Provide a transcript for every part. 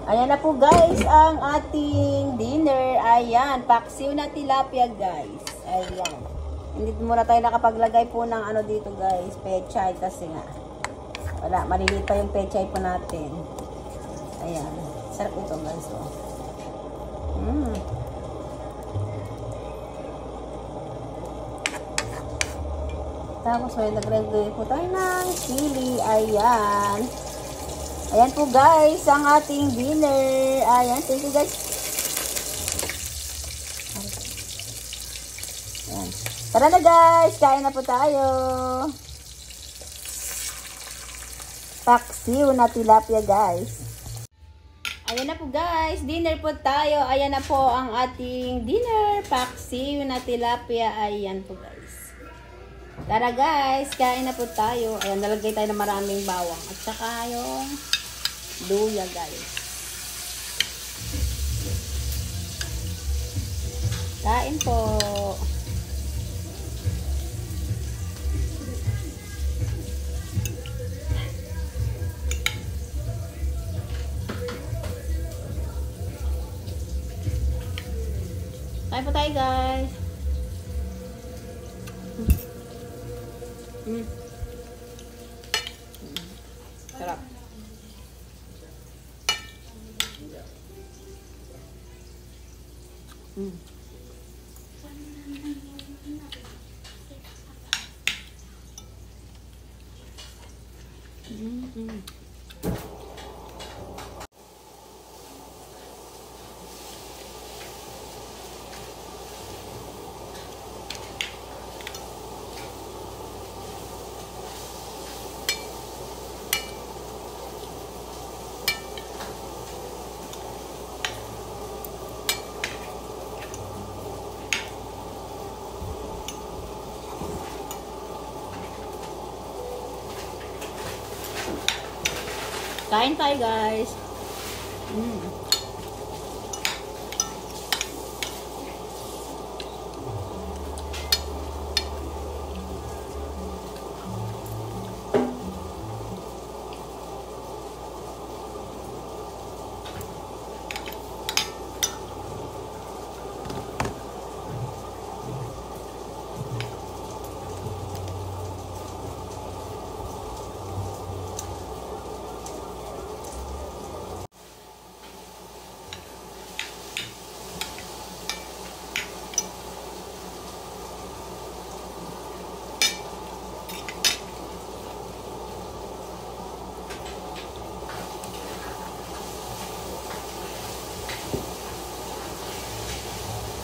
Ayan na po guys, ang ating dinner. Ayan, paksiw na tilapia guys. Ayan. Hindi muna tayo nakapaglagay po ng ano dito guys, pechay kasi nga. Wala, maliliit pa yung pechay po natin. Ayan. Sarap ito guys. Tapos may nagregay po tayo ng chili. Ayan. Ayan po guys, ang ating dinner. Ayan, thank you guys. Ayan. Tara na guys, kain na po tayo. Paksiw na tilapia guys. Ayan na po guys, dinner po tayo. Ayan na po ang ating dinner. Paksiw na tilapia. Ayan po guys. Tara guys, kain na po tayo. Ayan, nalagay tayo ng maraming bawang. At saka yung luya guys. Kain po. Kain po tayo guys. Sarap. Kain tayo guys.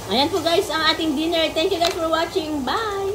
Ayan po guys ang ating dinner. Thank you guys for watching. Bye!